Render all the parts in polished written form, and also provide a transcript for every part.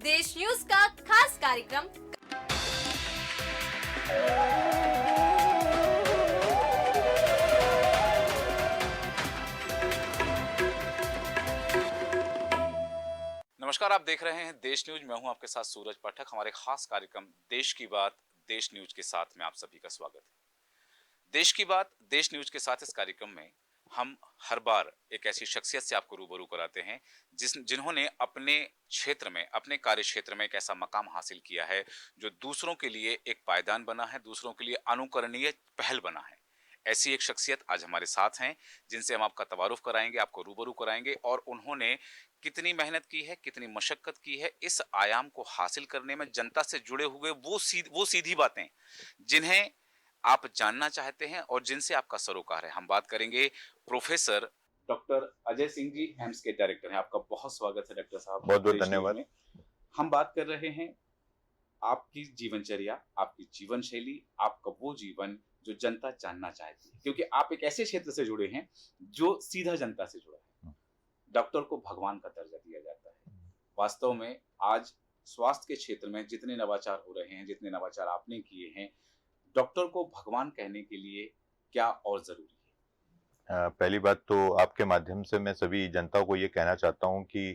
देश न्यूज का खास कार्यक्रम। नमस्कार, आप देख रहे हैं देश न्यूज। मैं हूं आपके साथ सूरज पाठक। हमारे खास कार्यक्रम देश की बात देश न्यूज के साथ में आप सभी का स्वागत है। देश की बात देश न्यूज के साथ इस कार्यक्रम में हम हर बार एक ऐसी शख्सियत से आपको रूबरू कराते हैं जिन्होंने अपने क्षेत्र में, अपने कार्य क्षेत्र में एक ऐसा मकाम हासिल किया है जो दूसरों के लिए एक पायदान बना है, दूसरों के लिए अनुकरणीय पहल बना है। ऐसी एक शख्सियत आज हमारे साथ हैं जिनसे हम आपका तवारुफ कराएंगे, आपको रूबरू कराएंगे और उन्होंने कितनी मेहनत की है, कितनी मशक्कत की है इस आयाम को हासिल करने में। जनता से जुड़े हुए वो सीधी बातें जिन्हें आप जानना चाहते हैं और जिनसे आपका सरोकार है। हम बात करेंगे professor doctor Ajay Singh ji, AIIMS के डायरेक्टर हैं। आपका बहुत स्वागत है डॉक्टर साहब। बहुत बहुत धन्यवाद। हम बात कर रहे हैं आपकी जीवनचर्या, आपकी जीवन शैली, आपका वो जीवन जो जनता जानना चाहती है, क्योंकि आप एक ऐसे क्षेत्र से जुड़े हैं जो सीधा जनता से जुड़ा है। डॉक्टर को भगवान का दर्जा दिया जाता है। वास्तव में आज स्वास्थ्य के क्षेत्र में जितने नवाचार हो रहे हैं, जितने नवाचार आपने किए हैं, डॉक्टर को भगवान कहने के लिए क्या और जरूरी है? पहली बात तो आपके माध्यम से मैं सभी जनता को ये कहना चाहता हूँ कि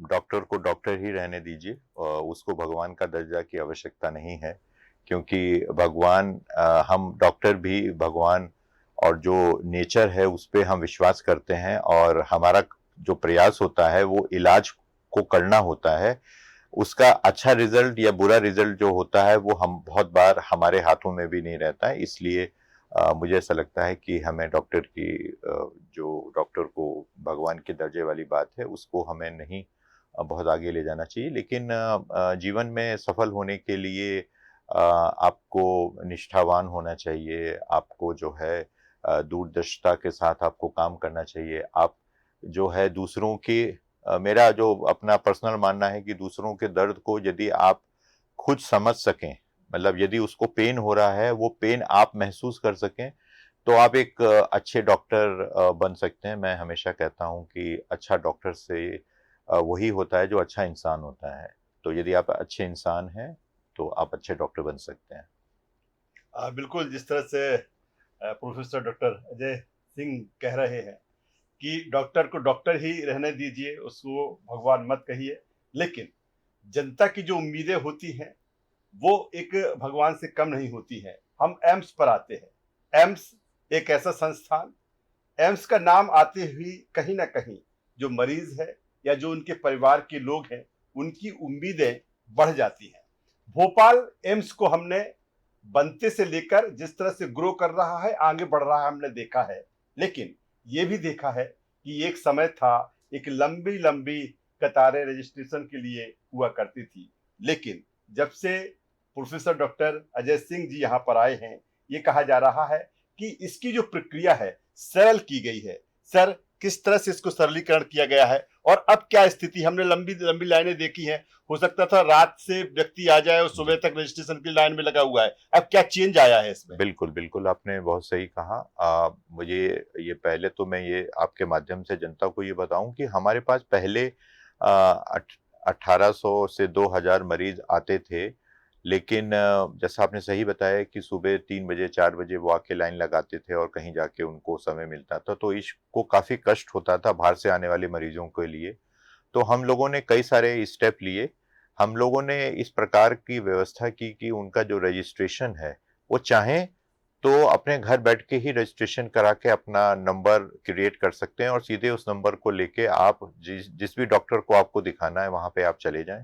डॉक्टर को डॉक्टर ही रहने दीजिए, उसको भगवान का दर्जा की आवश्यकता नहीं है, क्योंकि भगवान, हम डॉक्टर भी भगवान और जो नेचर है उस पर हम विश्वास करते हैं और हमारा जो प्रयास होता है वो इलाज को करना होता है। उसका अच्छा रिजल्ट या बुरा रिजल्ट जो होता है वो हम बहुत बार हमारे हाथों में भी नहीं रहता है। इसलिए मुझे ऐसा लगता है कि हमें डॉक्टर की जो डॉक्टर को भगवान के दर्जे वाली बात है उसको हमें नहीं बहुत आगे ले जाना चाहिए। लेकिन जीवन में सफल होने के लिए आपको निष्ठावान होना चाहिए, आपको जो है दूरदर्शिता के साथ आपको काम करना चाहिए। आप जो है दूसरों के, मेरा जो अपना पर्सनल मानना है कि दूसरों के दर्द को यदि आप खुद समझ सकें, मतलब यदि उसको पेन हो रहा है वो पेन आप महसूस कर सकें, तो आप एक अच्छे डॉक्टर बन सकते हैं। मैं हमेशा कहता हूं कि अच्छा डॉक्टर से वही होता है जो अच्छा इंसान होता है। तो यदि आप अच्छे इंसान हैं तो आप अच्छे डॉक्टर बन सकते हैं। बिल्कुल, जिस तरह से प्रोफेसर डॉक्टर अजय सिंह कह रहे हैं कि डॉक्टर को डॉक्टर ही रहने दीजिए, उसको भगवान मत कहिए, लेकिन जनता की जो उम्मीदें होती हैं वो एक भगवान से कम नहीं होती है। हम एम्स पर आते हैं। एम्स एक ऐसा संस्थान, एम्स का नाम आते ही कहीं ना कहीं जो मरीज है या जो उनके परिवार के लोग हैं उनकी उम्मीदें बढ़ जाती हैं। भोपाल एम्स को हमने बनते से लेकर जिस तरह से ग्रो कर रहा है, आगे बढ़ रहा है, हमने देखा है। लेकिन ये भी देखा है कि एक समय था, एक लंबी लंबी कतारें रजिस्ट्रेशन के लिए हुआ करती थी। लेकिन जब से प्रोफेसर डॉक्टर अजय सिंह जी यहाँ पर आए हैं, ये कहा जा रहा है कि इसकी जो प्रक्रिया है सरल की गई है। सर, किस तरह से इसको सरलीकरण किया गया है और अब क्या स्थिति? हमने लंबी लंबी लाइनें देखी हैं, हो सकता था रात से व्यक्ति आ जाए और सुबह तक रजिस्ट्रेशन की लाइन में लगा हुआ है। अब क्या चेंज आया है इसमें? बिल्कुल बिल्कुल, आपने बहुत सही कहा। मुझे ये पहले तो मैं ये आपके माध्यम से जनता को ये बताऊं कि हमारे पास पहले 1800 से 2000 मरीज आते थे, लेकिन जैसा आपने सही बताया कि सुबह 3 बजे 4 बजे वो आके लाइन लगाते थे और कहीं जाके उनको समय मिलता था, तो इसको काफ़ी कष्ट होता था बाहर से आने वाले मरीजों के लिए। तो हम लोगों ने कई सारे स्टेप लिए। हम लोगों ने इस प्रकार की व्यवस्था की कि उनका जो रजिस्ट्रेशन है वो चाहें तो अपने घर बैठ के ही रजिस्ट्रेशन करा के अपना नंबर क्रिएट कर सकते हैं और सीधे उस नंबर को लेके आप जिस भी डॉक्टर को आपको दिखाना है वहां पे आप चले जाएं।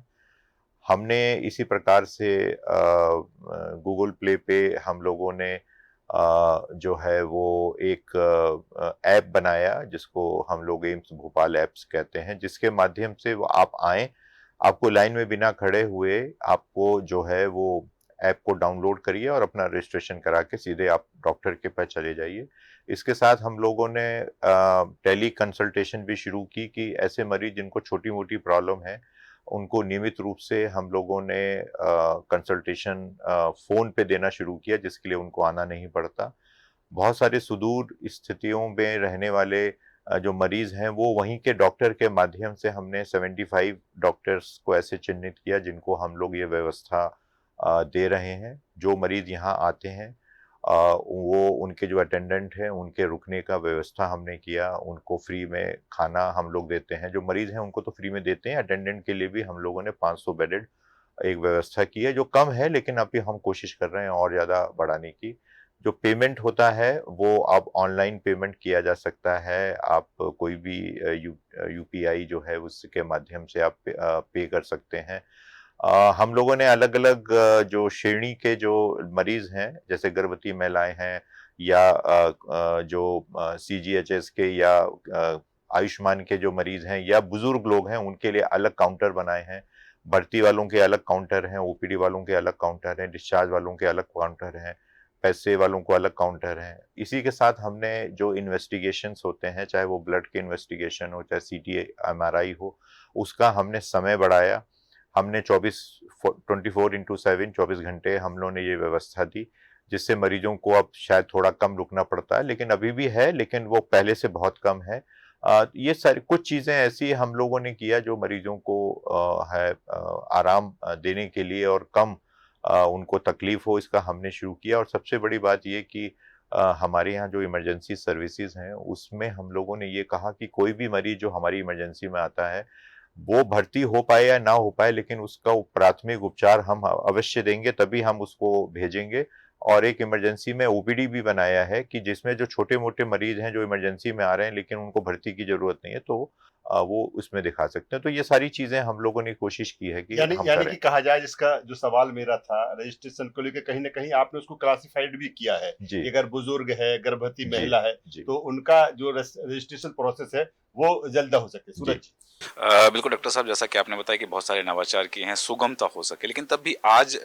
हमने इसी प्रकार से गूगल प्ले पे हम लोगों ने जो है वो एक ऐप बनाया जिसको हम लोग एम्स भोपाल ऐप्स कहते हैं, जिसके माध्यम से वो आप आए, आपको लाइन में बिना खड़े हुए आपको जो है वो ऐप को डाउनलोड करिए और अपना रजिस्ट्रेशन करा के सीधे आप डॉक्टर के पास चले जाइए। इसके साथ हम लोगों ने टेली कंसल्टेशन भी शुरू की कि ऐसे मरीज जिनको छोटी मोटी प्रॉब्लम है उनको नियमित रूप से हम लोगों ने कंसल्टेशन फ़ोन पे देना शुरू किया, जिसके लिए उनको आना नहीं पड़ता। बहुत सारे सुदूर स्थितियों में रहने वाले जो मरीज हैं वो वहीं के डॉक्टर के माध्यम से हमने 75 डॉक्टर्स को ऐसे चिन्हित किया जिनको हम लोग ये व्यवस्था दे रहे हैं। जो मरीज यहाँ आते हैं वो उनके जो अटेंडेंट हैं उनके रुकने का व्यवस्था हमने किया, उनको फ्री में खाना हम लोग देते हैं। जो मरीज हैं उनको तो फ्री में देते हैं, अटेंडेंट के लिए भी हम लोगों ने 500 बेडेड एक व्यवस्था की है, जो कम है लेकिन अभी हम कोशिश कर रहे हैं और ज़्यादा बढ़ाने की। जो पेमेंट होता है वो अब ऑनलाइन पेमेंट किया जा सकता है। आप कोई भी यूपीआई जो है उसके माध्यम से आप पे कर सकते हैं। हम लोगों ने अलग-अलग जो श्रेणी के जो मरीज हैं, जैसे गर्भवती महिलाएं हैं या जो सीजीएचएस के या आयुष्मान के जो मरीज हैं या बुजुर्ग लोग हैं, उनके लिए अलग काउंटर बनाए हैं। भर्ती वालों के अलग काउंटर हैं, ओपीडी वालों के अलग काउंटर हैं, डिस्चार्ज वालों के अलग काउंटर हैं, पैसे वालों को अलग काउंटर हैं। इसी के साथ हमने जो इन्वेस्टिगेशंस होते हैं, चाहे वो ब्लड के इन्वेस्टिगेशन हो, चाहे सीटी एमआरआई हो, उसका हमने समय बढ़ाया। हमने 24x7 24 घंटे हम लोगों ने ये व्यवस्था दी, जिससे मरीजों को अब शायद थोड़ा कम रुकना पड़ता है, लेकिन अभी भी है, लेकिन वो पहले से बहुत कम है। ये सारी कुछ चीज़ें ऐसी हम लोगों ने किया जो मरीजों को आराम देने के लिए और कम उनको तकलीफ हो, इसका हमने शुरू किया। और सबसे बड़ी बात ये कि हमारे यहाँ जो इमरजेंसी सर्विसेज हैं उसमें हम लोगों ने ये कहा कि कोई भी मरीज जो हमारी इमरजेंसी में आता है वो भर्ती हो पाए या ना हो पाए, लेकिन उसका प्राथमिक उपचार हम अवश्य देंगे, तभी हम उसको भेजेंगे। और एक इमरजेंसी में ओपीडी भी बनाया है कि जिसमें जो छोटे मोटे मरीज हैं जो इमरजेंसी में आ रहे हैं लेकिन उनको भर्ती की जरूरत नहीं है, तो वो उसमें दिखा सकते हैं। तो ये सारी चीजें हम लोगों ने कोशिश की है कि यानी हम यानी करें। कि कहा जाए, जिसका जो सवाल मेरा था रजिस्ट्रेशन को लेकर, कहीं ना कहीं आपने उसको क्लासिफाइड भी किया है जी कि अगर बुजुर्ग है, गर्भवती जी महिला है, जी तो उनका जो रजिस्ट्रेशन प्रोसेस है वो जल्द हो सके। सूरज जी। बिल्कुल डॉक्टर साहब, जैसा कि आपने बताया कि बहुत सारे नवाचार किए हैं, सुगमता हो सके, लेकिन तब भी आज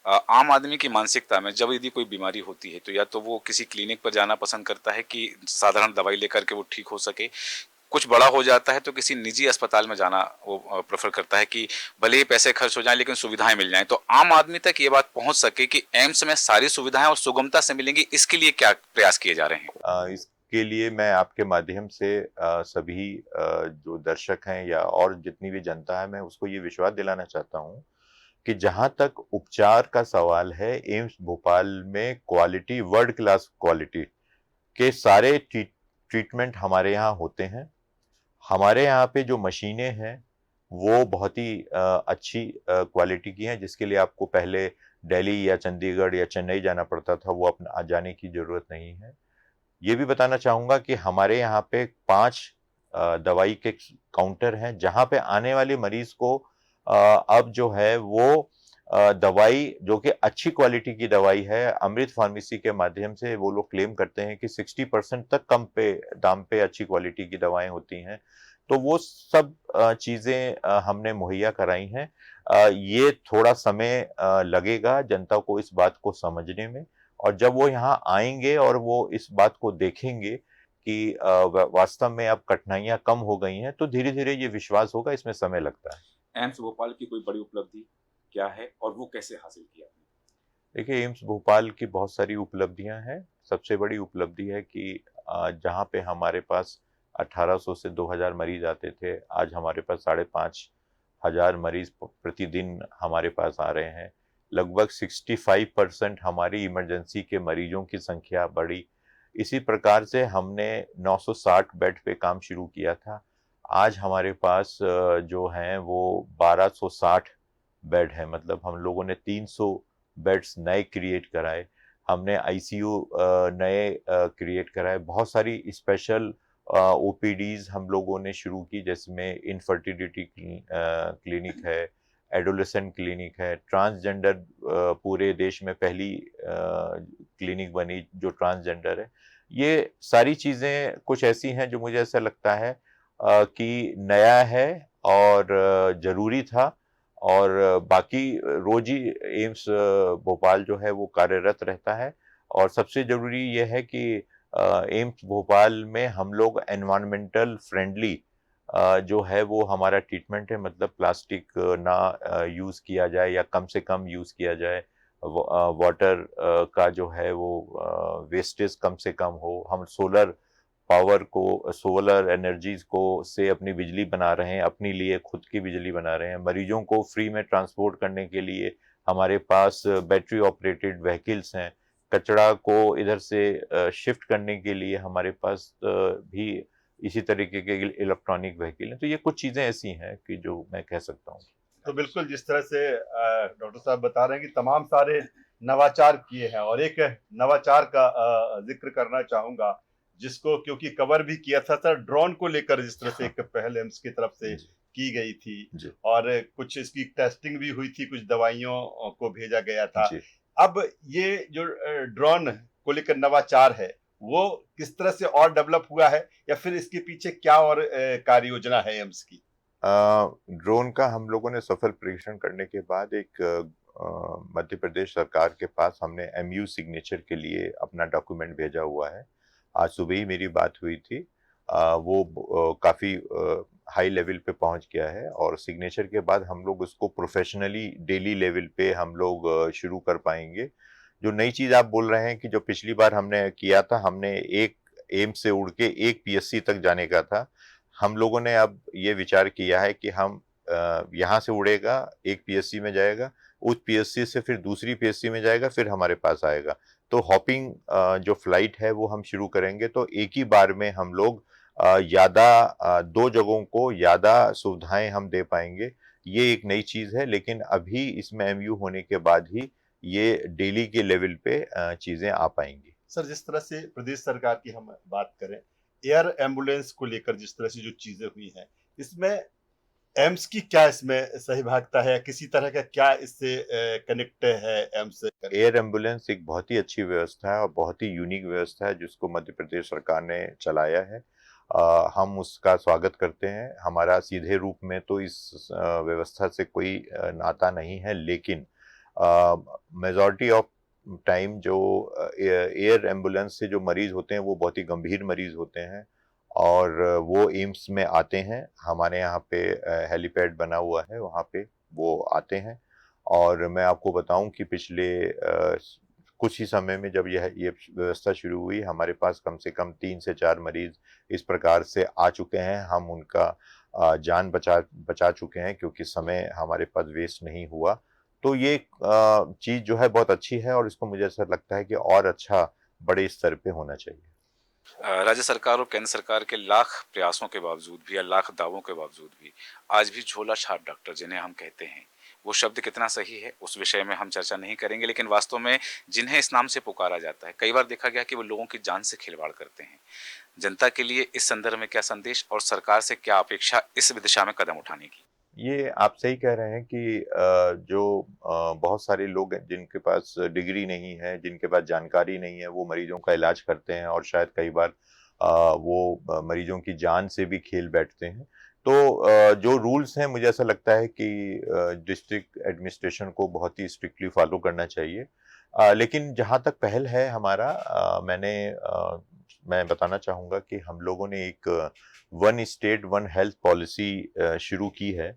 आम आदमी की मानसिकता में जब यदि कोई बीमारी होती है तो या तो वो किसी क्लिनिक पर जाना पसंद करता है कि साधारण दवाई लेकर के वो ठीक हो सके, कुछ बड़ा हो जाता है तो किसी निजी अस्पताल में जाना वो प्रेफर करता है कि भले ही पैसे खर्च हो जाएं लेकिन सुविधाएं मिल जाएं। तो आम आदमी तक ये बात पहुंच सके कि एम्स में सारी सुविधाएं और सुगमता से मिलेंगी, इसके लिए क्या प्रयास किए जा रहे हैं? इसके लिए मैं आपके माध्यम से सभी जो दर्शक हैं या और जितनी भी जनता है, मैं उसको ये विश्वास दिलाना चाहता हूँ कि जहां तक उपचार का सवाल है, एम्स भोपाल में क्वालिटी, वर्ल्ड क्लास क्वालिटी के सारे ट्रीटमेंट हमारे यहाँ होते हैं। हमारे यहाँ पे जो मशीनें हैं वो बहुत ही अच्छी क्वालिटी की हैं, जिसके लिए आपको पहले दिल्ली या चंडीगढ़ या चेन्नई जाना पड़ता था, वो अपना जाने की जरूरत नहीं है। ये भी बताना चाहूँगा कि हमारे यहाँ पे 5 दवाई के काउंटर हैं, जहाँ पे आने वाले मरीज को अब जो है वो दवाई जो कि अच्छी क्वालिटी की दवाई है, अमृत फार्मेसी के माध्यम से वो लोग क्लेम करते हैं कि 60% तक कम पे दाम पे अच्छी क्वालिटी की दवाएं होती हैं। तो वो सब चीज़ें हमने मुहैया कराई हैं। ये थोड़ा समय लगेगा जनता को इस बात को समझने में, और जब वो यहाँ आएंगे और वो इस बात को देखेंगे कि वास्तव में अब कठिनाइयां कम हो गई हैं, तो धीरे धीरे ये विश्वास होगा। इसमें समय लगता है। एम्स भोपाल की कोई बड़ी उपलब्धि क्या है और वो कैसे हासिल किया आपने? देखिए, एम्स भोपाल की बहुत सारी उपलब्धियां हैं। सबसे बड़ी उपलब्धि है कि जहाँ पे हमारे पास 1800 से 2000 मरीज आते थे, आज हमारे पास 5500 मरीज प्रतिदिन हमारे पास आ रहे हैं। लगभग 65% हमारी इमरजेंसी के मरीजों की संख्या बढ़ी। इसी प्रकार से हमने 960 बेड पे काम शुरू किया था। आज हमारे पास जो हैं वो 1260 बेड है। मतलब हम लोगों ने 300 बेड्स नए क्रिएट कराए, हमने आईसीयू नए क्रिएट कराए, बहुत सारी स्पेशल ओपीडीज हम लोगों ने शुरू की, जिसमें इनफर्टिलिटी क्लिनिक है, एडोलेसेंट क्लिनिक है, ट्रांसजेंडर पूरे देश में पहली क्लिनिक बनी जो ट्रांसजेंडर है। ये सारी चीज़ें कुछ ऐसी हैं जो मुझे ऐसा लगता है कि नया है और ज़रूरी था। और बाकी रोज ही एम्स भोपाल जो है वो कार्यरत रहता है। और सबसे ज़रूरी ये है कि एम्स भोपाल में हम लोग एनवायरमेंटल फ्रेंडली जो है वो हमारा ट्रीटमेंट है। मतलब प्लास्टिक ना यूज़ किया जाए या कम से कम यूज़ किया जाए, वाटर का जो है वो वेस्टेज कम से कम हो। हम सोलर पावर को, सोलर एनर्जीज को से अपनी बिजली बना रहे हैं, अपने लिए खुद की बिजली बना रहे हैं। मरीजों को फ्री में ट्रांसपोर्ट करने के लिए हमारे पास बैटरी ऑपरेटेड व्हीकल्स हैं। कचरा को इधर से शिफ्ट करने के लिए हमारे पास भी इसी तरीके के इलेक्ट्रॉनिक व्हीकल हैं। तो ये कुछ चीज़ें ऐसी हैं कि जो मैं कह सकता हूँ। तो बिल्कुल जिस तरह से डॉक्टर साहब बता रहे हैं कि तमाम सारे नवाचार किए हैं, और एक नवाचार का जिक्र करना चाहूंगा जिसको क्योंकि कवर भी किया था सर, ड्रोन को लेकर जिस तरह से एक पहल एम्स की तरफ से की गई थी, और कुछ इसकी टेस्टिंग भी हुई थी, कुछ दवाइयों को भेजा गया था। अब ये जो ड्रोन को लेकर नवाचार है वो किस तरह से और डेवलप हुआ है, या फिर इसके पीछे क्या और कार्य योजना है एम्स की? ड्रोन का हम लोगों ने सफल परीक्षण करने के बाद एक मध्य प्रदेश सरकार के पास हमने एमयू सिग्नेचर के लिए अपना डॉक्यूमेंट भेजा हुआ है। आज सुबह ही मेरी बात हुई थी। वो काफ़ी हाई लेवल पे पहुंच गया है, और सिग्नेचर के बाद हम लोग उसको प्रोफेशनली डेली लेवल पे हम लोग शुरू कर पाएंगे। जो नई चीज़ आप बोल रहे हैं कि जो पिछली बार हमने किया था, हमने एक एम्स से उड़ के एक पीएससी तक जाने का था। हम लोगों ने अब ये विचार किया है कि हम यहाँ से उड़ेगा, एक पीएससी में जाएगा, उस पीएससी से फिर दूसरी पीएससी में जाएगा, फिर हमारे पास आएगा। तो हॉपिंग जो फ्लाइट है वो हम शुरू करेंगे, तो एक ही बार में हम लोग ज़्यादा दो जगहों को ज़्यादा सुविधाएं हम दे पाएंगे। ये एक नई चीज़ है, लेकिन अभी इसमें एमयू होने के बाद ही ये डेली के लेवल पे चीज़ें आ पाएंगी। सर जिस तरह से प्रदेश सरकार की हम बात करें, एयर एम्बुलेंस को लेकर जिस तरह से जो चीजें हुई हैं, इसमें एम्स की क्या इसमें सहभागिता है, किसी तरह का क्या इससे कनेक्ट है एम्स से? एयर एम्बुलेंस एक बहुत ही अच्छी व्यवस्था है और बहुत ही यूनिक व्यवस्था है जिसको मध्य प्रदेश सरकार ने चलाया है। हम उसका स्वागत करते हैं। हमारा सीधे रूप में तो इस व्यवस्था से कोई नाता नहीं है, लेकिन मेजॉरिटी ऑफ टाइम जो एयर एम्बुलेंस से जो मरीज होते हैं वो बहुत ही गंभीर मरीज होते हैं, और वो एम्स में आते हैं। हमारे यहाँ पे हेलीपैड बना हुआ है, वहाँ पे वो आते हैं। और मैं आपको बताऊं कि पिछले कुछ ही समय में जब ये व्यवस्था शुरू हुई, हमारे पास कम से कम 3 से 4 मरीज इस प्रकार से आ चुके हैं। हम उनका जान बचा चुके हैं, क्योंकि समय हमारे पास वेस्ट नहीं हुआ। तो ये चीज़ जो है बहुत अच्छी है, और इसको मुझे ऐसा लगता है कि और अच्छा बड़े स्तर पे होना चाहिए। राज्य सरकार और केंद्र सरकार के लाख प्रयासों के बावजूद भी या लाख दावों के बावजूद भी आज भी झोला छाप डॉक्टर जिन्हें हम कहते हैं, वो शब्द कितना सही है उस विषय में हम चर्चा नहीं करेंगे, लेकिन वास्तव में जिन्हें इस नाम से पुकारा जाता है, कई बार देखा गया कि वो लोगों की जान से खिलवाड़ करते हैं। जनता के लिए इस संदर्भ में क्या संदेश और सरकार से क्या अपेक्षा इस दिशा में कदम उठाने की? ये आप सही कह रहे हैं कि जो बहुत सारे लोग हैं जिनके पास डिग्री नहीं है, जिनके पास जानकारी नहीं है, वो मरीजों का इलाज करते हैं, और शायद कई बार वो मरीजों की जान से भी खेल बैठते हैं। तो जो रूल्स हैं, मुझे ऐसा लगता है कि डिस्ट्रिक्ट एडमिनिस्ट्रेशन को बहुत ही स्ट्रिक्टली फॉलो करना चाहिए। लेकिन जहाँ तक पहल है हमारा, मैं बताना चाहूँगा कि हम लोगों ने एक one state one health policy शुरू की है,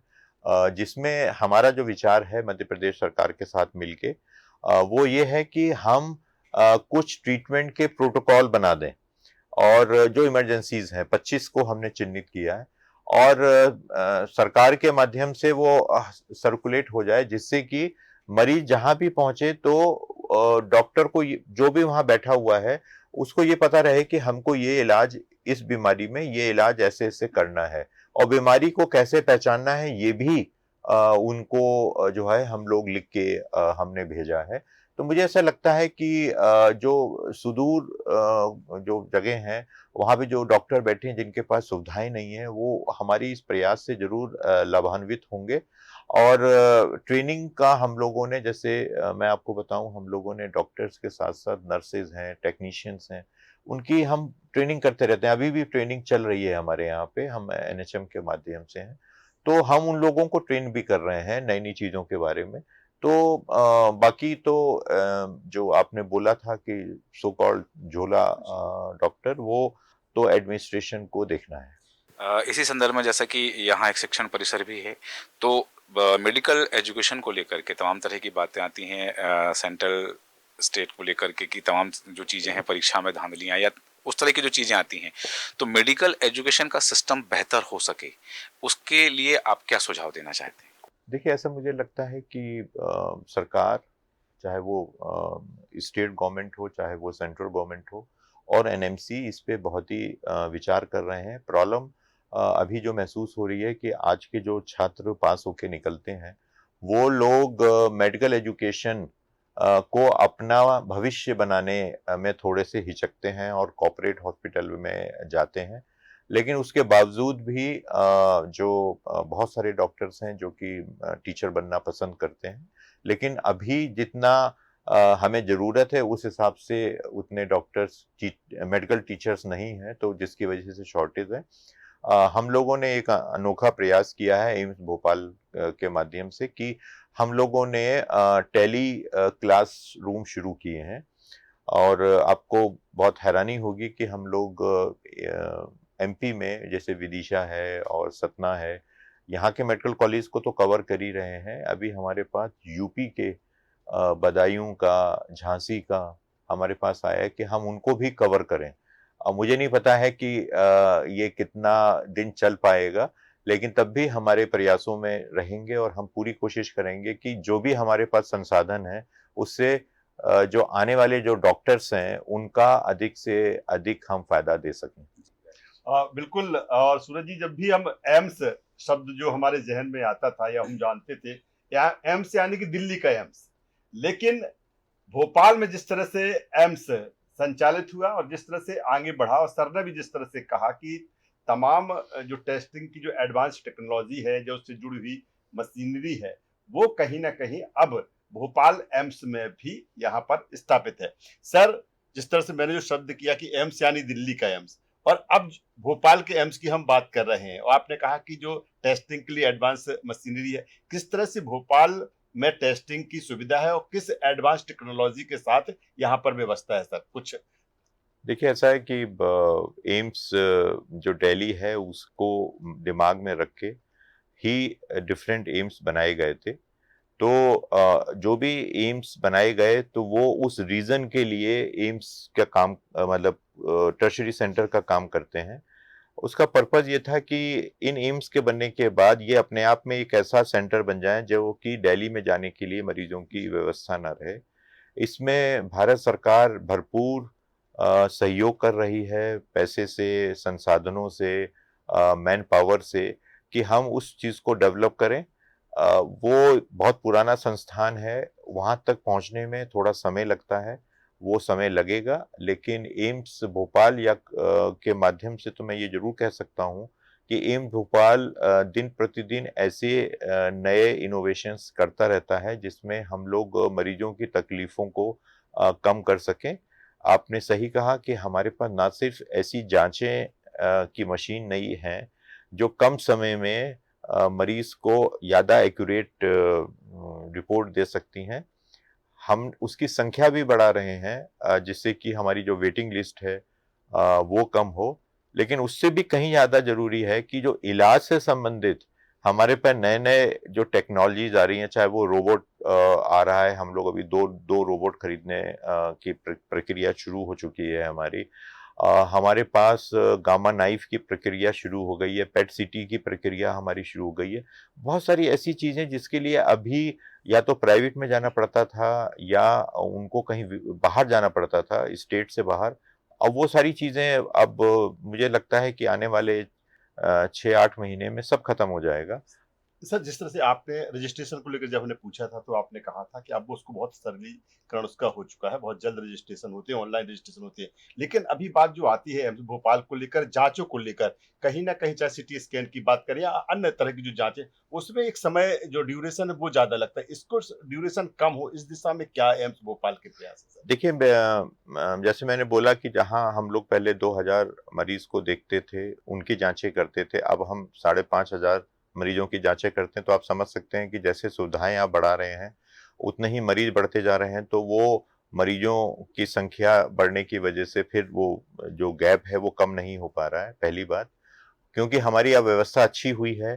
जिसमें हमारा जो विचार है मध्य प्रदेश सरकार के साथ मिलके, वो ये है कि हम कुछ ट्रीटमेंट के प्रोटोकॉल बना दें, और जो इमरजेंसीज हैं 25 को हमने चिन्हित किया है, और सरकार के माध्यम से वो सर्कुलेट हो जाए, जिससे कि मरीज जहां भी पहुंचे तो डॉक्टर को जो भी वहां बैठा हुआ है उसको ये पता रहे कि हमको ये इलाज, इस बीमारी में ये इलाज ऐसे ऐसे करना है, और बीमारी को कैसे पहचानना है ये भी उनको जो है हम लोग लिख के हमने भेजा है। तो मुझे ऐसा लगता है कि जो सुदूर जो जगह हैं वहाँ पे जो डॉक्टर बैठे हैं जिनके पास सुविधाएं नहीं है, वो हमारी इस प्रयास से जरूर लाभान्वित होंगे। और ट्रेनिंग का हम लोगों ने, जैसे मैं आपको बताऊं, हम लोगों ने डॉक्टर्स के साथ साथ नर्सेज हैं, टेक्नीशियंस हैं, उनकी हम ट्रेनिंग करते रहते हैं। अभी भी ट्रेनिंग चल रही है हमारे यहाँ पे, हम एनएचएम के माध्यम से हैं, तो हम उन लोगों को ट्रेन भी कर रहे हैं नई नई चीज़ों के बारे में। तो बाकी तो जो आपने बोला था कि सो कॉल्ड झोला डॉक्टर, वो तो एडमिनिस्ट्रेशन को देखना है। इसी संदर्भ में जैसा कि यहाँ एक शिक्षण परिसर भी है, तो मेडिकल एजुकेशन को लेकर के तमाम तरह की बातें आती हैं, सेंट्रल स्टेट को लेकर के कि तमाम जो चीज़ें हैं, परीक्षा में धांधलियाँ या उस तरह की जो चीज़ें आती हैं, तो मेडिकल एजुकेशन का सिस्टम बेहतर हो सके, उसके लिए आप क्या सुझाव देना चाहते हैं? देखिए, ऐसा मुझे लगता है कि सरकार, चाहे वो स्टेट गवर्नमेंट हो, चाहे वो सेंट्रल गवर्नमेंट हो, और एनएमसी इस पे बहुत ही विचार कर रहे हैं। प्रॉब्लम अभी जो महसूस हो रही है कि आज के जो छात्र पास होके निकलते हैं, वो लोग मेडिकल एजुकेशन को अपना भविष्य बनाने में थोड़े से हिचकते हैं और कॉर्पोरेट हॉस्पिटल में जाते हैं। लेकिन उसके बावजूद भी जो बहुत सारे डॉक्टर्स हैं जो कि टीचर बनना पसंद करते हैं, लेकिन अभी जितना हमें ज़रूरत है उस हिसाब से उतने डॉक्टर्स मेडिकल टीचर्स नहीं हैं, तो जिसकी वजह से शॉर्टेज है। हम लोगों ने एक अनोखा प्रयास किया है एम्स भोपाल के माध्यम से कि हम लोगों ने टेली क्लास रूम शुरू किए हैं। और आपको बहुत हैरानी होगी कि हम लोग एमपी में जैसे विदिशा है और सतना है, यहाँ के मेडिकल कॉलेज को तो कवर कर ही रहे हैं। अभी हमारे पास यूपी के बदायूं का, झांसी का हमारे पास आया है कि हम उनको भी कवर करें। अब मुझे नहीं पता है कि ये कितना दिन चल पाएगा, लेकिन तब भी हमारे प्रयासों में रहेंगे और हम पूरी कोशिश करेंगे कि जो भी हमारे पास संसाधन है उससे जो आने वाले जो डॉक्टर्स हैं उनका अधिक से अधिक हम फायदा दे सकें। बिल्कुल। और सूरज जी, जब भी हम एम्स शब्द जो हमारे जहन में आता था या हम जानते थे, या एम्स यानी कि दिल्ली का एम्स, लेकिन भोपाल में जिस तरह से एम्स संचालित हुआ और जिस तरह से आगे बढ़ा, और सर ने भी जिस तरह से कहा कि तमाम जो टेस्टिंग की जो एडवांस टेक्नोलॉजी है, जो उससे जुड़ी हुई मशीनरी है, वो कहीं ना कहीं अब भोपाल एम्स में भी यहाँ पर स्थापित है। सर, जिस तरह से मैंने जो शब्द किया कि एम्स यानी दिल्ली का एम्स, और अब भोपाल के एम्स की हम बात कर रहे हैं, और आपने कहा कि जो टेस्टिंग के लिए एडवांस मशीनरी है, किस तरह से भोपाल में टेस्टिंग की सुविधा है और किस एडवांस टेक्नोलॉजी के साथ यहाँ पर व्यवस्था है सर, कुछ? देखिए, ऐसा है कि एम्स जो दिल्ली है उसको दिमाग में रख के ही डिफरेंट एम्स बनाए गए थे। तो जो भी एम्स बनाए गए तो वो उस रीजन के लिए एम्स का काम मतलब टर्शरी सेंटर का काम करते हैं। उसका पर्पज ये था कि इन एम्स के बनने के बाद ये अपने आप में एक ऐसा सेंटर बन जाए जो कि दिल्ली में जाने के लिए मरीजों की व्यवस्था न रहे। इसमें भारत सरकार भरपूर सहयोग कर रही है, पैसे से, संसाधनों से, मैन पावर से, कि हम उस चीज़ को डेवलप करें। वो बहुत पुराना संस्थान है, वहाँ तक पहुँचने में थोड़ा समय लगता है, वो समय लगेगा, लेकिन एम्स भोपाल के माध्यम से तो मैं ये ज़रूर कह सकता हूँ कि एम्स भोपाल दिन प्रतिदिन ऐसे नए इनोवेशंस करता रहता है जिसमें हम लोग मरीजों की तकलीफ़ों को कम कर सकें। आपने सही कहा कि हमारे पास ना सिर्फ ऐसी जाँचें की मशीन नहीं है, जो कम समय में मरीज़ को ज़्यादा एक्यूरेट रिपोर्ट दे सकती हैं। हम उसकी संख्या भी बढ़ा रहे हैं जिससे कि हमारी जो वेटिंग लिस्ट है वो कम हो। लेकिन उससे भी कहीं ज़्यादा ज़रूरी है कि जो इलाज से संबंधित हमारे पास नए-नए जो टेक्नोलॉजीज़ आ रही हैं, चाहे वो रोबोट आ रहा है, हम लोग अभी 2 रोबोट खरीदने की प्रक्रिया शुरू हो चुकी है हमारी। हमारे पास गामा नाइफ की प्रक्रिया शुरू हो गई है, पेट सीटी की प्रक्रिया हमारी शुरू हो गई है। बहुत सारी ऐसी चीज़ें जिसके लिए अभी या तो प्राइवेट में जाना पड़ता था या उनको कहीं बाहर जाना पड़ता था, स्टेट से बाहर। अब वो सारी चीज़ें अब मुझे लगता है कि आने वाले 6-8 महीने में सब खत्म हो जाएगा। सर, जिस तरह से आपने रजिस्ट्रेशन को लेकर जब हमने पूछा था, तो आपने कहा था कि अब उसको बहुत सरलीकरण उसका हो चुका है, बहुत जल्द रजिस्ट्रेशन होते हैं, ऑनलाइन रजिस्ट्रेशन होती है। लेकिन अभी बात जो आती है एम्स भोपाल को लेकर, जांचों को लेकर, कहीं ना कहीं चाहे सिटी स्कैन की बात करें या अन्य तरह की जो जांचें, उसमें एक समय जो ड्यूरेशन है वो ज्यादा लगता है। इसको ड्यूरेशन कम हो, इस दिशा में क्या एम्स भोपाल के प्रयास है सर? देखिए, जैसे मैंने बोला कि जहाँ हम लोग पहले 2000 मरीज को देखते थे, उनकी जांचें करते थे, अब हम 5500 मरीजों की जांचें करते हैं। तो आप समझ सकते हैं कि जैसे सुविधाएं आप बढ़ा रहे हैं, उतने ही मरीज बढ़ते जा रहे हैं, तो वो मरीजों की संख्या बढ़ने की वजह से फिर वो जो गैप है वो कम नहीं हो पा रहा है, पहली बात। क्योंकि हमारी अब व्यवस्था अच्छी हुई है,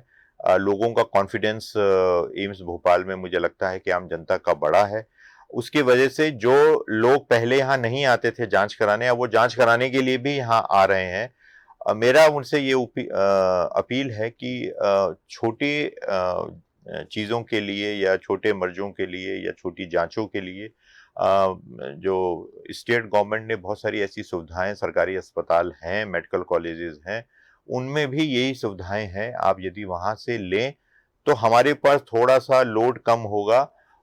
लोगों का कॉन्फिडेंस एम्स भोपाल में मुझे लगता है कि आम जनता का बढ़ा है। उसकी वजह से जो लोग पहले यहाँ नहीं आते थे जांच कराने, अब वो जांच कराने के लिए भी यहाँ आ रहे हैं। मेरा उनसे ये अपील है कि छोटे चीज़ों के लिए या छोटे मर्जों के लिए या छोटी जांचों के लिए जो स्टेट गवर्नमेंट ने बहुत सारी ऐसी सुविधाएं, सरकारी अस्पताल हैं, मेडिकल कॉलेजेस हैं, उनमें भी यही सुविधाएं हैं। आप यदि वहां से लें तो हमारे पास थोड़ा सा लोड कम होगा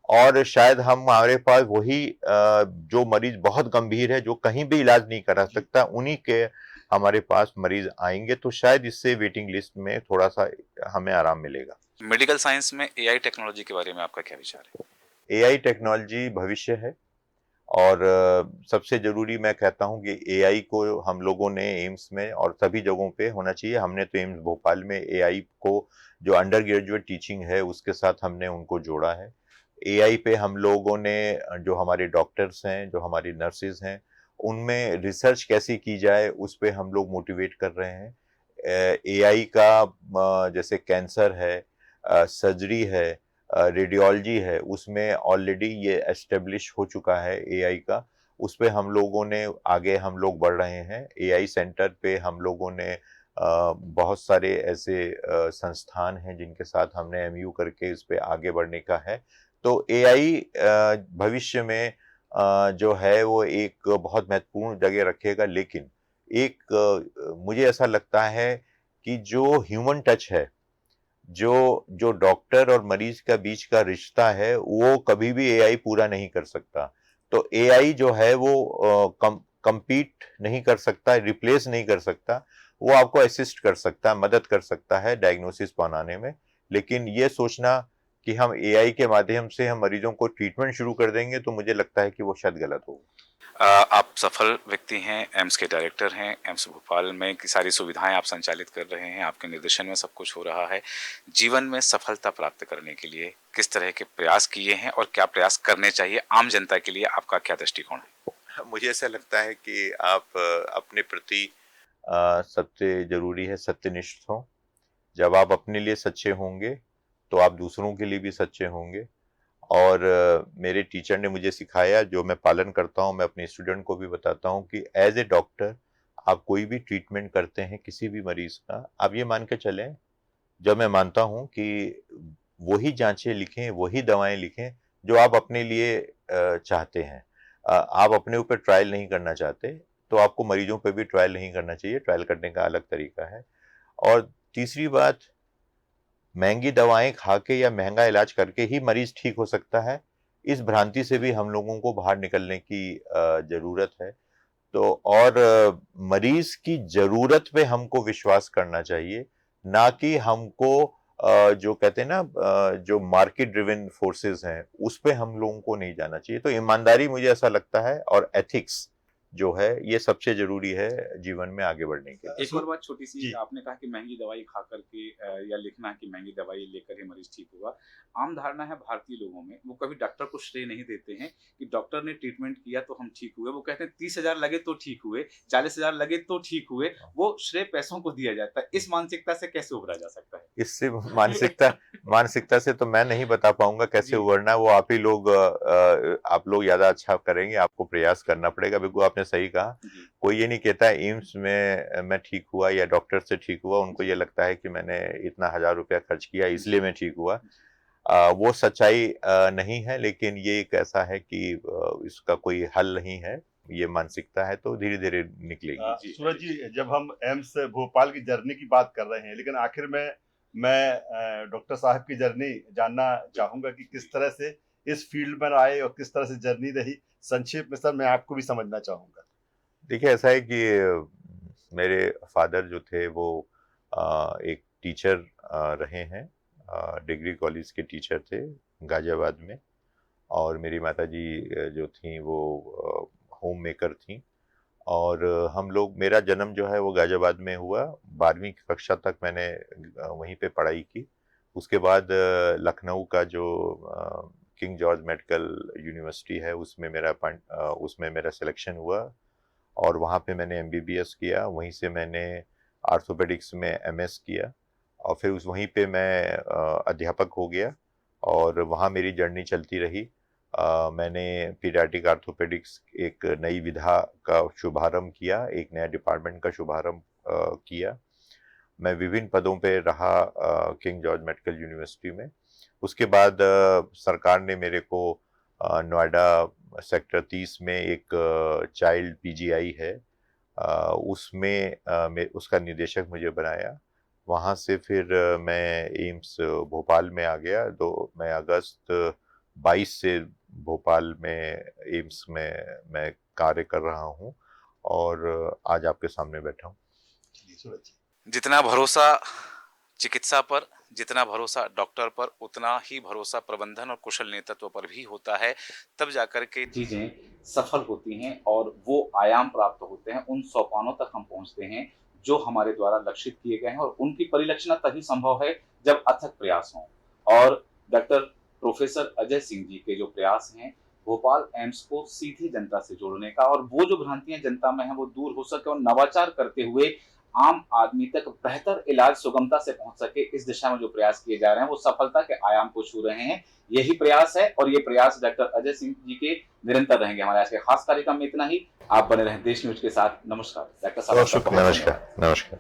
और शायद हमारे पास वही जो मरीज बहुत गंभीर है, जो कहीं भी इलाज नहीं करा सकता, उन्हीं के हमारे पास मरीज आएंगे, तो शायद इससे वेटिंग लिस्ट में थोड़ा सा हमें आराम मिलेगा। मेडिकल साइंस में एआई टेक्नोलॉजी के बारे में आपका क्या विचार है? एआई टेक्नोलॉजी भविष्य है और सबसे जरूरी मैं कहता हूं कि एआई को हम लोगों ने एम्स में और सभी जगहों पे होना चाहिए। हमने तो एम्स भोपाल में एआई को जो अंडर ग्रेजुएट टीचिंग है उसके साथ हमने उनको जोड़ा है। एआई पे हम लोगों ने जो हमारे डॉक्टर्स हैं, जो हमारी नर्सेज हैं, उनमें रिसर्च कैसे की जाए उस पे हम लोग मोटिवेट कर रहे हैं। एआई का जैसे कैंसर है, सर्जरी है, रेडियोलॉजी है, उसमें ऑलरेडी ये एस्टेब्लिश हो चुका है एआई का। उस पे हम लोगों ने आगे हम लोग बढ़ रहे हैं। एआई सेंटर पे हम लोगों ने बहुत सारे ऐसे संस्थान हैं जिनके साथ हमने एमयू करके इस पे आगे बढ़ने का है। तो एआई भविष्य में जो है वो एक बहुत महत्वपूर्ण जगह रखेगा, लेकिन एक मुझे ऐसा लगता है कि जो ह्यूमन टच है, जो जो डॉक्टर और मरीज का बीच का रिश्ता है, वो कभी भी एआई पूरा नहीं कर सकता। तो एआई जो है वो compete नहीं कर सकता, रिप्लेस नहीं कर सकता। वो आपको असिस्ट कर सकता है, मदद कर सकता है डायग्नोसिस बनाने में। लेकिन ये सोचना कि हम एआई के माध्यम से हम मरीजों को ट्रीटमेंट शुरू कर देंगे, तो मुझे लगता है कि वो शायद गलत होगा। आप सफल व्यक्ति हैं, एम्स के डायरेक्टर हैं, एम्स भोपाल में की सारी सुविधाएं आप संचालित कर रहे हैं, आपके निर्देशन में सब कुछ हो रहा है। जीवन में सफलता प्राप्त करने के लिए किस तरह के प्रयास किए हैं और क्या प्रयास करने चाहिए आम जनता के लिए, आपका क्या दृष्टिकोण है? मुझे ऐसा लगता है कि आप अपने प्रति सबसे जरूरी है सत्यनिष्ठ हो। जब आप अपने लिए सच्चे होंगे तो आप दूसरों के लिए भी सच्चे होंगे। और मेरे टीचर ने मुझे सिखाया, जो मैं पालन करता हूँ, मैं अपने स्टूडेंट को भी बताता हूँ कि एज ए डॉक्टर आप कोई भी ट्रीटमेंट करते हैं किसी भी मरीज का, आप ये मान के चलें, जब मैं मानता हूँ कि वही जांचें लिखें, वही दवाएं लिखें जो आप अपने लिए चाहते हैं। आप अपने ऊपर ट्रायल नहीं करना चाहते तो आपको मरीजों पर भी ट्रायल नहीं करना चाहिए। ट्रायल करने का अलग तरीका है। और तीसरी बात, महंगी दवाएं खा के या महंगा इलाज करके ही मरीज ठीक हो सकता है, इस भ्रांति से भी हम लोगों को बाहर निकलने की जरूरत है। तो और मरीज की जरूरत पे हमको विश्वास करना चाहिए, ना कि हमको जो कहते हैं ना जो मार्केट ड्रिवन फोर्सेस हैं उस पे हम लोगों को नहीं जाना चाहिए। तो ईमानदारी मुझे ऐसा लगता है और एथिक्स जो है ये सबसे जरूरी है जीवन में आगे बढ़ने के लिए। एक और बात छोटी सी, जी। आपने कहा कि महंगी दवाई खा करके या लिखना है कि महंगी दवाई लेकर ही मरीज ठीक होगा। आम धारणा है भारतीय लोगों में, वो कभी डॉक्टर को श्रेय नहीं देते हैं कि डॉक्टर ने ट्रीटमेंट किया तो हम ठीक हुए। वो कहते हैं 30,000 लगे तो ठीक हुए, 40,000 लगे तो ठीक हुए। वो श्रेय पैसों को दिया जाता है। इस मानसिकता से कैसे उभरा जा सकता है? इससे मानसिकता से तो मैं नहीं बता पाऊंगा कैसे जी। उभरना है। वो आप ही लोग आप लोग ज्यादा अच्छा करेंगे, आपको प्रयास करना पड़ेगा। बिल्कुल आपने सही कहा। जी। कोई ये नहीं कहता एम्स में मैं ठीक हुआ या डॉक्टर से ठीक हुआ, उनको ये लगता है कि मैंने इतना 1,000 रुपया खर्च किया इसलिए मैं ठीक हुआ। वो सच्चाई नहीं है, लेकिन ये एक ऐसा है कि इसका कोई हल नहीं है। ये मानसिकता है तो धीरे धीरे निकलेगी। सूरज जी, जब हम एम्स भोपाल की जर्नी की बात कर रहे हैं, लेकिन आखिर में मैं डॉक्टर साहब की जर्नी जानना चाहूंगा कि किस तरह से इस फील्ड में आए और किस तरह से जर्नी रही। संक्षेप में सर मैं आपको भी समझना चाहूंगा। देखिए, ऐसा है कि मेरे फादर जो थे वो एक टीचर रहे हैं, डिग्री कॉलेज के टीचर थे गाजियाबाद में। और मेरी माताजी जो थी वो होम मेकर थी। और हम लोग, मेरा जन्म जो है वो गाजियाबाद में हुआ। 12वीं कक्षा तक मैंने वहीं पे पढ़ाई की। उसके बाद लखनऊ का जो किंग जॉर्ज मेडिकल यूनिवर्सिटी है उसमें मेरा सिलेक्शन हुआ और वहाँ पे मैंने एमबीबीएस किया। वहीं से मैंने आर्थोपेडिक्स में एमएस किया और फिर वहीं पे मैं अध्यापक हो गया और वहाँ मेरी जर्नी चलती रही। मैंने पीडियाट्रिक ऑर्थोपेडिक्स एक नई विधा का शुभारंभ किया, एक नया डिपार्टमेंट का शुभारंभ किया। मैं विभिन्न पदों पे रहा किंग जॉर्ज मेडिकल यूनिवर्सिटी में। उसके बाद सरकार ने मेरे को नोएडा सेक्टर 30 में एक चाइल्ड पीजीआई है, उसमें उसका निदेशक मुझे बनाया। वहाँ से फिर मैं एम्स भोपाल में आ गया। मैं अगस्त 22 से भोपाल में एम्स में मैं कार्य कर रहा हूँ और आज आपके सामने बैठा हूँ। जितना भरोसा चिकित्सा पर, जितना भरोसा डॉक्टर पर, उतना ही भरोसा प्रबंधन और कुशल नेतृत्व पर भी होता है। तब जाकर के चीजें सफल होती हैं और वो आयाम प्राप्त होते हैं, उन सोपानों तक हम पहुंचते हैं जो हमारे द्वारा लक्षित किए गए हैं। और उनकी परिलक्षणा तभी संभव है जब अथक प्रयास हो। और डॉक्टर प्रोफेसर अजय सिंह जी के जो प्रयास हैं भोपाल एम्स को सीधे जनता से जोड़ने का, और वो जो भ्रांतियां जनता में हैं वो दूर हो सके और नवाचार करते हुए आम आदमी तक बेहतर इलाज सुगमता से पहुंच सके, इस दिशा में जो प्रयास किए जा रहे हैं वो सफलता के आयाम को छू रहे हैं। यही प्रयास है और ये प्रयास डॉक्टर अजय सिंह जी के निरंतर रहेंगे। हमारे आज के खास कार्यक्रम में इतना ही। आप बने रहें देश न्यूज के साथ। नमस्कार डॉक्टर साहब। नमस्कार।